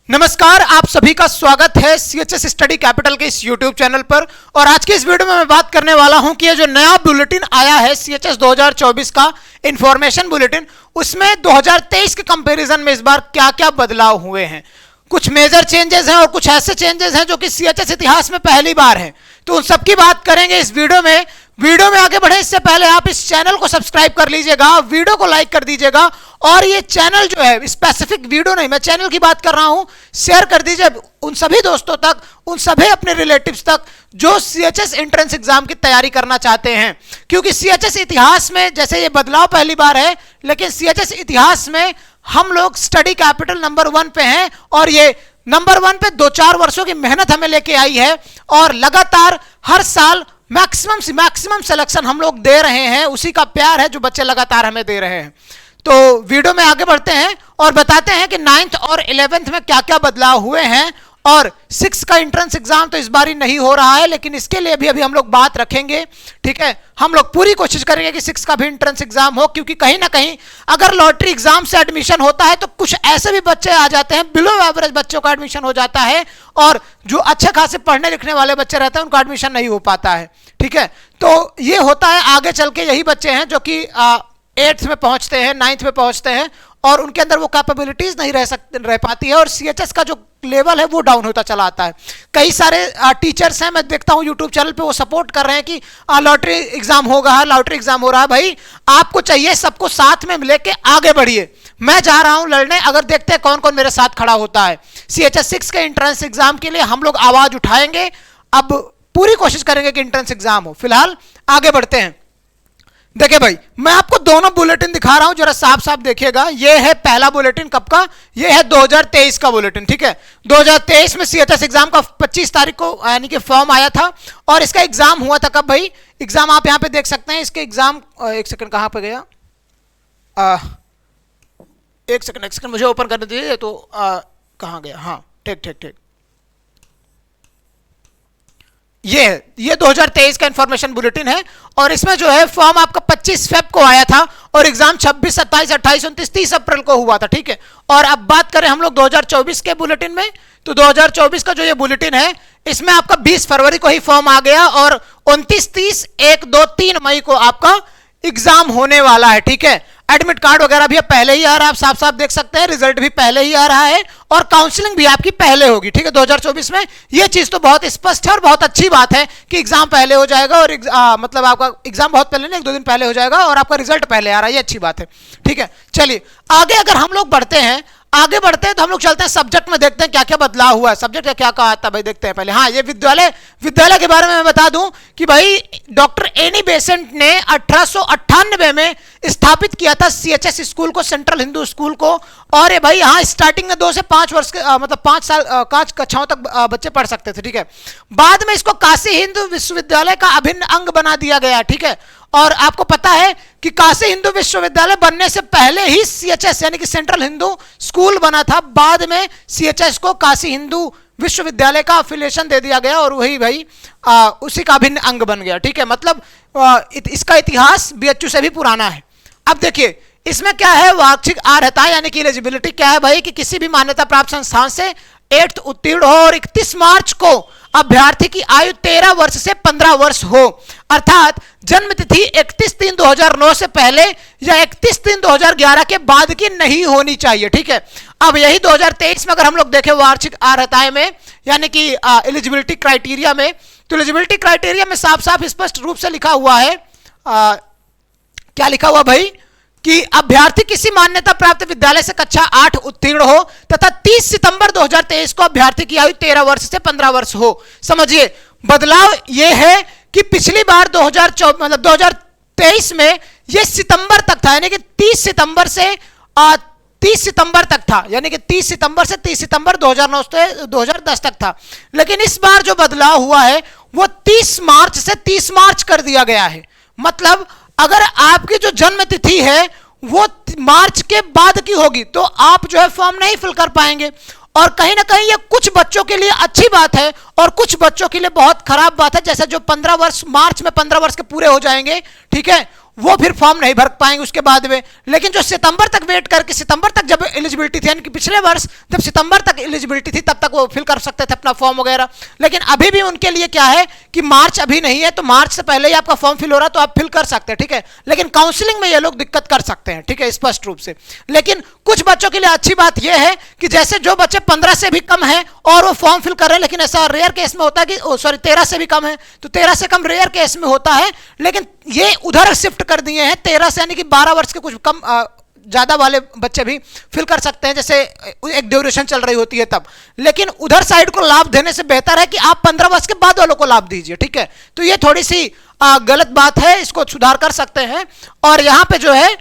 नमस्कार, आप सभी का स्वागत है सीएचएस स्टडी कैपिटल के इस यूट्यूब चैनल पर। और आज के इस वीडियो में मैं बात करने वाला हूं कि ये जो नया बुलेटिन आया है सीएचएस 2024 का इंफॉर्मेशन बुलेटिन, उसमें 2023 के कंपैरिजन में इस बार क्या क्या बदलाव हुए हैं। कुछ मेजर चेंजेस हैं और कुछ ऐसे चेंजेस हैं जो कि सीएचएस इतिहास में पहली बार है, तो उन सबकी बात करेंगे इस वीडियो में। वीडियो में आगे बढ़े इससे पहले आप इस चैनल को सब्सक्राइब कर लीजिएगा, वीडियो को लाइक कर दीजिएगा और ये चैनल जो है, स्पेसिफिक वीडियो नहीं, मैं चैनल की बात कर रहा हूं, शेयर कर दीजिए उन सभी दोस्तों तक, उन सभी अपने रिलेटिव्स तक जो सीएचएस एंट्रेंस एग्जाम की तैयारी करना चाहते हैं। क्योंकि सीएचएस इतिहास में जैसे ये बदलाव पहली बार है, लेकिन सीएचएस इतिहास में हम लोग स्टडी कैपिटल नंबर 1 पे हैं और ये नंबर 1 पे 2-4 वर्षों की मेहनत हमें लेके आई है और लगातार हर साल मैक्सिमम से मैक्सिमम सिलेक्शन हम लोग दे रहे हैं। उसी का प्यार है जो बच्चे लगातार हमें दे रहे हैं। तो वीडियो में आगे बढ़ते हैं और बताते हैं कि 9th और 11th में क्या क्या बदलाव हुए हैं। और 6 का एंट्रेंस एग्जाम तो इस बार ही नहीं हो रहा है, लेकिन इसके लिए भी अभी हम लोग बात रखेंगे। ठीक है, हम लोग पूरी कोशिश करेंगे कि 6 का भी एंट्रेंस एग्जाम हो, क्योंकि कहीं ना कहीं अगर लॉटरी एग्जाम से एडमिशन होता है तो कुछ ऐसे भी बच्चे आ जाते हैं, बिलो एवरेज बच्चों का एडमिशन हो जाता है और जो अच्छे खासे पढ़ने लिखने वाले बच्चे रहते हैं उनका एडमिशन नहीं हो पाता है। ठीक है, तो ये होता है, आगे चल के यही बच्चे हैं जो कि 8th में पहुंचते हैं, 9th में पहुंचते हैं और उनके अंदर वो कैपेबिलिटीज नहीं रह पाती है और सीएचएस का जो लेवल है वो डाउन होता चला आता है। कई सारे टीचर्स हैं, मैं देखता हूं यूट्यूब चैनल पे, वो सपोर्ट कर रहे हैं कि लॉटरी एग्जाम होगा, लॉटरी एग्जाम हो रहा है। भाई आपको चाहिए सबको साथ में लेके आगे बढ़िए। मैं जा रहा हूं लड़ने, अगर देखते हैं कौन कौन मेरे साथ खड़ा होता है। सीएचएस 6 के एंट्रेंस एग्जाम के लिए हम लोग आवाज उठाएंगे, अब पूरी कोशिश करेंगे कि एंट्रेंस एग्जाम हो। फिलहाल आगे बढ़ते हैं। देखिए भाई, मैं आपको दोनों बुलेटिन दिखा रहा हूं, जरा साफ साफ देखिएगा। ये है पहला बुलेटिन, कब का? ये है 2023 का बुलेटिन। ठीक है, 2023 में सीएचएस एग्जाम का 25 तारीख को यानी कि फॉर्म आया था और इसका एग्जाम हुआ था कब भाई? एग्जाम आप यहां पे देख सकते हैं। इसके एग्जाम, एक सेकंड, कहां पे गया? एक सेकंड मुझे ओपन करने दीजिए। तो कहां गया? हाँ, ठीक ठीक ठीक, ये 2023 का इंफॉर्मेशन बुलेटिन है और इसमें जो है फॉर्म आपका 25 फेब को आया था और एग्जाम 26, 27, 28, 29, 30 अप्रैल को हुआ था। ठीक है, और अब बात करें हम लोग 2024 के बुलेटिन में, तो 2024 का जो ये बुलेटिन है इसमें आपका 20 फरवरी को ही फॉर्म आ गया और 29, 30, 1, 2, 3 मई को आपका एग्जाम होने वाला है। ठीक है, एडमिट कार्ड वगैरह भी अब पहले ही आ रहा है, आप साफ साफ देख सकते हैं, रिजल्ट भी पहले ही आ रहा है और काउंसलिंग भी आपकी पहले होगी। ठीक है, 2024 में ये चीज तो बहुत स्पष्ट है और बहुत अच्छी बात है कि एग्जाम पहले हो जाएगा और मतलब आपका एग्जाम बहुत पहले नहीं, 1-2 दिन पहले हो जाएगा और आपका रिजल्ट पहले आ रहा है, ये अच्छी बात है। ठीक है, चलिए आगे अगर हम लोग बढ़ते हैं तो हम लोग चलते हैं सब्जेक्ट में, देखते हैं क्या क्या बदलाव हुआ है। सब्जेक्ट का क्या कहा था भाई, देखते हैं पहले। हाँ, ये विद्यालय के बारे में मैं बता दूं कि भाई डॉक्टर एनी बेसेंट ने 1898 में स्थापित किया था सीएचएस स्कूल को, सेंट्रल हिंदू स्कूल को। और ये भाई यहाँ स्टार्टिंग में 2 से 5 वर्ष के मतलब 5 साल 5 कक्षाओं तक बच्चे पढ़ सकते थे। ठीक है, बाद में इसको काशी हिंदू विश्वविद्यालय का अभिन्न अंग बना दिया गया। ठीक है, और आपको पता है कि काशी हिंदू विश्वविद्यालय बनने से पहले ही सीएचएस यानी कि सेंट्रल हिंदू स्कूल बना था। बाद में सीएचएस को काशी हिंदू विश्वविद्यालय का अफिलिएशन दे दिया गया और वही भाई उसी का अभिन्न अंग बन गया। ठीक है, मतलब इसका इतिहास बीएचयू से भी पुराना है। अब देखिए इसमें क्या है, वार्षिक अर्हता यानी कि एलिजिबिलिटी क्या है भाई, कि किसी भी मान्यता प्राप्त संस्थान से 8th उत्तीर्ण हो और 31 मार्च को अभ्यर्थी की आयु 13 वर्ष से 15 वर्ष हो, अर्थात जन्म तिथि 31/3/2009 से पहले या 31/3/2011 के बाद की नहीं होनी चाहिए। ठीक है, अब यही 2023 में अगर हम लोग देखें वार्षिक अर्हताएं में यानी कि एलिजिबिलिटी क्राइटेरिया में, तो एलिजिबिलिटी क्राइटेरिया में साफ साफ स्पष्ट रूप से लिखा हुआ है, क्या लिखा हुआ भाई, कि अभ्यर्थी किसी मान्यता प्राप्त विद्यालय से कक्षा 8 उत्तीर्ण हो तथा 30 सितंबर 2023 को अभ्यर्थी की आयु 13 वर्ष से 15 वर्ष हो। समझिए बदलाव यह है कि पिछली बार 2023 में यह सितंबर तक था, यानी कि 30 सितंबर से 30 सितंबर तक था, यानी कि 30 सितंबर से 30 सितंबर 2009 से 2010 तक था। लेकिन इस बार जो बदलाव हुआ है वो 30 मार्च से 30 मार्च कर दिया गया है। मतलब अगर आपकी जो जन्म तिथि है वो मार्च के बाद की होगी तो आप जो है फॉर्म नहीं फिल कर पाएंगे। और कहीं ना कहीं ये कुछ बच्चों के लिए अच्छी बात है और कुछ बच्चों के लिए बहुत खराब बात है। जैसे जो 15 वर्ष मार्च में 15 वर्ष के पूरे हो जाएंगे, ठीक है, वो फिर फॉर्म नहीं भर पाएंगे उसके बाद में। लेकिन जो सितंबर तक वेट करके, सितंबर तक जब एलिजिबिलिटी थी, यानी कि पिछले वर्ष जब सितंबर तक एलिजिबिलिटी थी तब तक वो फिल कर सकते थे अपना फॉर्म वगैरह। लेकिन अभी भी उनके लिए क्या है कि मार्च अभी नहीं है, तो मार्च से पहले ही आपका फॉर्म फिल हो रहा है तो आप फिल कर सकते हैं, ठीक है। लेकिन काउंसलिंग में ये लोग दिक्कत कर सकते हैं, ठीक है, स्पष्ट रूप से। लेकिन कुछ बच्चों के लिए अच्छी बात यह है कि जैसे जो बच्चे 15 से भी कम है और वो फॉर्म फिल कर रहे हैं, लेकिन ऐसा रेयर केस में होता है कि सॉरी 13 से भी कम है, तो 13 से कम रेयर केस में होता है। लेकिन ये उधर शिफ्ट कर दिए हैं 13 से, यानी कि 12 वर्ष के कुछ कम ज्यादा वाले बच्चे भी फिल कर सकते हैं, जैसे एक ड्यूरेशन चल रही होती है तब। लेकिन उधर साइड को लाभ देने से बेहतर है कि आप 15 वर्ष के बाद वालों को लाभ दीजिए, ठीक है। तो ये थोड़ी सी गलत बात है, इसको सुधार कर सकते हैं। और यहां पे जो है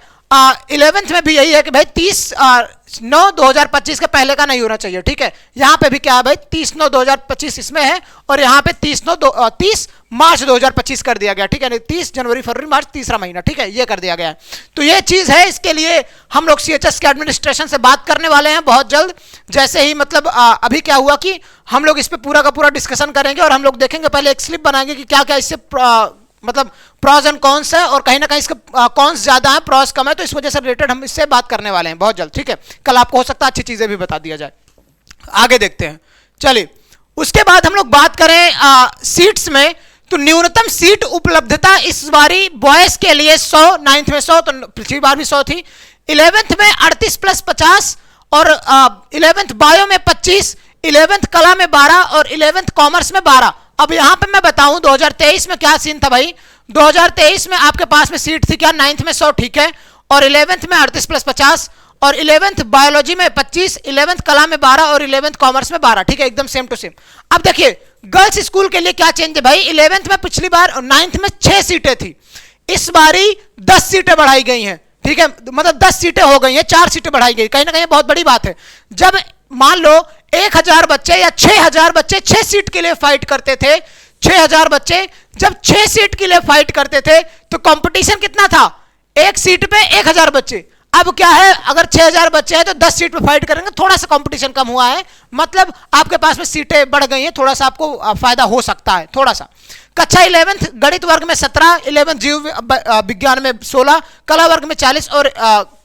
11th में भी यही है कि भाई 30/9/2025 के पहले का नहीं होना चाहिए, ठीक है। यहां पे भी क्या है भाई 30/9/2025 इसमें है, और यहां पे 30 मार्च 2025 कर दिया गया, ठीक है। 30 जनवरी फरवरी मार्च तीसरा महीना, ठीक है, ये कर दिया गया है। तो ये चीज है, इसके लिए हम लोग CHS के एडमिनिस्ट्रेशन से बात करने वाले हैं बहुत जल्द। जैसे ही मतलब अभी क्या हुआ कि हम लोग इस पे पूरा का पूरा डिस्कशन करेंगे, और हम लोग देखेंगे, पहले एक स्लिप बनाएंगे कि क्या क्या इससे मतलब प्रॉज एंड कॉन्स है, और कहीं ना कहीं इसके कॉन्स ज्यादा है, प्रॉज कम है, तो इस वजह से रिलेटेड हम इससे बात करने वाले हैं बहुत जल्द, ठीक है। कल आपको हो सकता है अच्छी चीजें भी बता दिया जाए। आगे देखते हैं, चलिए। उसके बाद हम लोग बात करें सीट्स में, तो न्यूनतम सीट उपलब्धता इस बारी बॉयज के लिए 100, 9th में 100, तो पिछली बार भी 100 थी। 11th में 38+50, और 11th बायो में 25, 11th कला में 12, और 11th कॉमर्स में 12। अब यहां पे मैं बताऊं 2023 में क्या सीन था भाई। 2023 में आपके पास में सीट थी क्या, 9th में 100, ठीक है, और 11th में 38+50, और 11th बायोलॉजी में 25, 11th कला में 12, और 11th कॉमर्स में 12, ठीक है, एकदम सेम टू सेम। अब देखिए गर्ल्स स्कूल के लिए क्या चेंज है भाई। 11th में पिछली बार 9th में 6 सीटें थी, इस बारी 10 सीटें बढ़ाई गई हैं, ठीक है, मतलब 10 सीटें हो गई हैं, 4 सीटें बढ़ाई गई। कहीं ना कहीं बहुत बड़ी बात है। जब मान लो 1000 बच्चे या 6000 बच्चे 6 सीट के लिए फाइट करते थे, 6000 बच्चे जब 6 सीट के लिए फाइट करते थे, तो कंपटीशन कितना था, एक सीट पे 1000 बच्चे। अब क्या है, अगर 6000 बच्चे हैं तो 10 सीट पे फाइट करेंगे, थोड़ा सा कंपटीशन कम हुआ है, मतलब आपके पास में सीटें बढ़ गई हैं, थोड़ा सा आपको फायदा हो सकता है, थोड़ा सा। कक्षा 11th गणित वर्ग में 17, 11th जीव विज्ञान में 16, कला वर्ग में 40, और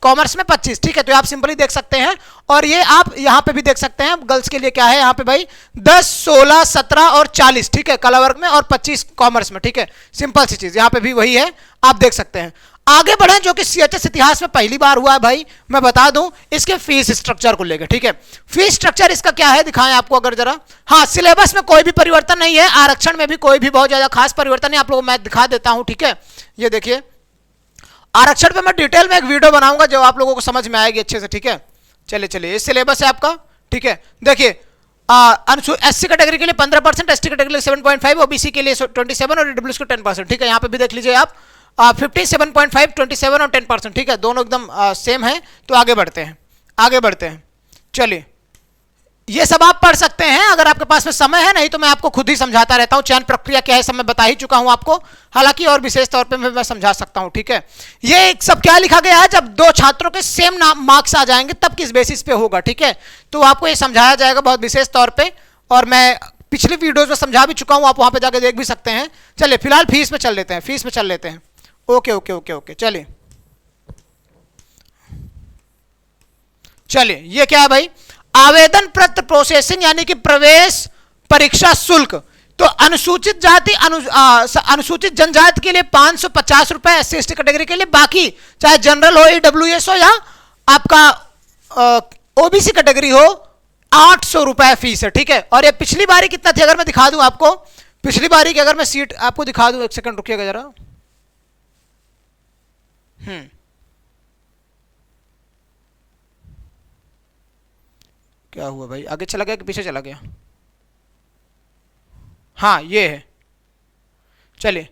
कॉमर्स में 25, ठीक है। तो आप सिंपली देख सकते हैं, और ये आप यहां पे भी देख सकते हैं गर्ल्स के लिए क्या है, यहां पे भाई 10, 16, 17 और 40, ठीक है, कला वर्ग में, और 25 कॉमर्स में, ठीक है। सिंपल सी चीज, यहां पे भी वही है, आप देख सकते हैं। आगे बढ़े, जो कि CHS इतिहास में पहली बार हुआ है भाई, मैं बता दूं इसके फीस स्ट्रक्चर को लेकर, ठीक है। फीस स्ट्रक्चर इसका क्या है दिखाएं आपको अगर जरा। हाँ, सिलेबस में कोई भी परिवर्तन नहीं है, आरक्षण में भी कोई भी बहुत ज्यादा खास परिवर्तन नहीं, आप लोगों को मैं दिखा देता हूं, ठीक है। ये देखिए, आरक्षण पे मैं डिटेल में एक वीडियो बनाऊंगा जो आप लोगों को समझ में आएगी अच्छे से, ठीक है। चलिए चलिए, ये सिलेबस है आपका, ठीक है। देखिए SC कैटेगरी के लिए 15%, ST कैटेगरी के लिए 7.5, OBC के लिए 27 और EWS के 10%, ठीक है। यहाँ पे भी देख लीजिए आप 57.5, 27 और 10%, ठीक है, दोनों एकदम सेम है। तो आगे बढ़ते हैं, आगे बढ़ते हैं, चलिए। ये सब आप पढ़ सकते हैं अगर आपके पास में समय है, नहीं तो मैं आपको खुद ही समझाता रहता हूं। चयन प्रक्रिया क्या है सब मैं बता ही चुका हूं आपको, हालांकि और विशेष तौर पे मैं समझा सकता हूं, ठीक है। ये सब क्या लिखा गया है, जब 2 छात्रों के सेम मार्क्स आ जाएंगे तब किस बेसिस पे होगा, ठीक है। तो आपको ये समझाया जाएगा बहुत विशेष तौर पे, और मैं पिछली वीडियोज में समझा भी चुका हूं, आप वहां पे जाके देख भी सकते हैं। चलिए फिलहाल फीस पे चल लेते हैं, फीस पे चल लेते हैं। ओके ओके ओके ओके, चलिए चलिए। ये क्या है भाई, आवेदन पत्र प्रोसेसिंग, यानी कि प्रवेश परीक्षा शुल्क। तो अनुसूचित जाति अनुसूचित जनजाति के लिए 550 रुपए, SC ST कैटेगरी के लिए, बाकी चाहे जनरल हो, EWS हो, या आपका OBC कैटेगरी हो, 800 रुपए फीस है, ठीक है। और ये पिछली बारी कितना थी अगर मैं दिखा दूं आपको, पिछली बारी की अगर मैं सीट आपको दिखा दूं, एक सेकंड रुकिएगा जरा। क्या हुआ भाई, आगे चला गया कि पीछे चला गया? हाँ ये है, चलिए।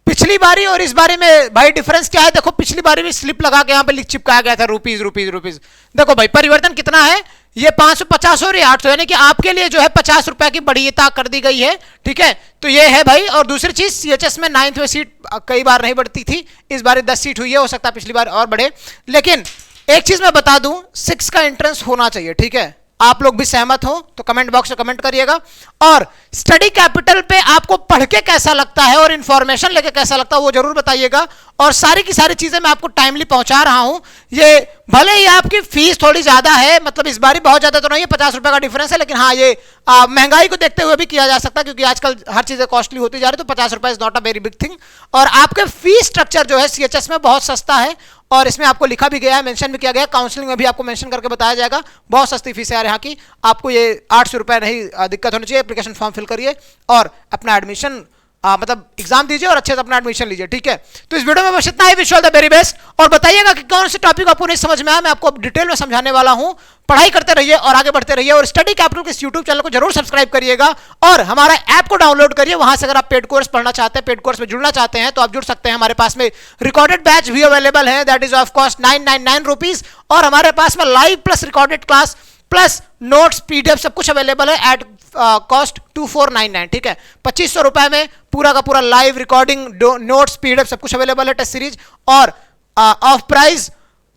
पिछली बारी और इस बारी में भाई डिफरेंस क्या है, देखो पिछली बारी में स्लिप लगा के यहां पे चिपकाया गया था रुपीज रुपीज रुपीज, देखो भाई परिवर्तन कितना है, ये 550 और 800, यानी कि आपके लिए जो है 50 रुपए की बढ़ियता कर दी गई है, ठीक है। तो ये है भाई। और दूसरी चीज CHS में 9th में सीट कई बार नहीं बढ़ती थी, इस बार 10 सीट हुई है, हो सकता है पिछली बार और बढ़े। लेकिन एक चीज मैं बता दूं, 6 का एंट्रेंस होना चाहिए, ठीक है। आप लोग भी सहमत हो तो कमेंट बॉक्स में कमेंट करिएगा। और स्टडी कैपिटल पे आपको पढ़ के कैसा लगता है और इंफॉर्मेशन लेके कैसा लगता है वो जरूर बताइएगा। और सारी की सारी चीजें मैं आपको टाइमली पहुंचा रहा हूं। ये भले ही आपकी फीस थोड़ी ज्यादा है, मतलब इस बार बहुत ज्यादा तो नहीं है, 50 रुपए का डिफरेंस है, लेकिन हाँ ये महंगाई को देखते हुए भी किया जा सकता है, क्योंकि आजकल हर चीजें कॉस्टली होती जा रही है, तो 50 रुपए is not a very big thing. और आपके फीस स्ट्रक्चर जो है सीएचएस में बहुत सस्ता है, और इसमें आपको लिखा भी गया है, मेंशन भी किया गया है, काउंसलिंग में भी आपको मेंशन करके बताया जाएगा। बहुत सस्ती फीस है यार यहाँ की, आपको ये 800 रुपए नहीं दिक्कत होनी चाहिए। एप्लीकेशन फॉर्म फिल करिए और अपना एडमिशन मतलब एग्जाम दीजिए और अच्छे से अपना एडमिशन लीजिए, ठीक है। तो इस वीडियो में बस इतना ही। Wish all the very best. और बताइएगा कि कौन से टॉपिक आपको नहीं समझ में आया, मैं आपको डिटेल में समझाने वाला हूं। पढ़ाई करते रहिए और आगे बढ़ते रहिए। और स्टडी कैपिटल के इस यूट्यूब चैनल को जरूर सब्सक्राइब करिएगा और हमारा ऐप को डाउनलोड करिए। वहां से अगर आप पेड कोर्स पढ़ना चाहते हैं, पेड कोर्स में जुड़ना चाहते हैं, तो आप जुड़ सकते हैं। हमारे पास में रिकॉर्डेड बैच भी अवेलेबल है, that is of cost 999 rupees. और हमारे पास में live plus recorded class plus notes PDF सब कुछ अवेलेबल है एट कॉस्ट 2499, ठीक है। 2500 रुपए में पूरा का पूरा लाइव रिकॉर्डिंग नोट्स पीडीएफ सब कुछ अवेलेबल है, टेस्ट सीरीज। और ऑफ प्राइस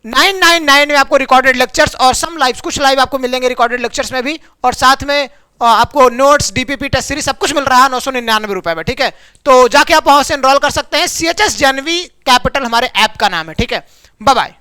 999 में आपको रिकॉर्डेड लेक्चर्स और सम लाइव, कुछ लाइव आपको मिलेंगे रिकॉर्डेड लेक्चर्स में भी, और साथ में आपको नोट्स डीपीपी टेस्ट सीरीज सब कुछ मिल रहा है 999 रुपए में, ठीक है। तो जाके आप वहां से एनरोल कर सकते हैं। सीएचएस जानवी कैपिटल हमारे ऐप का नाम है, ठीक है। Bye bye.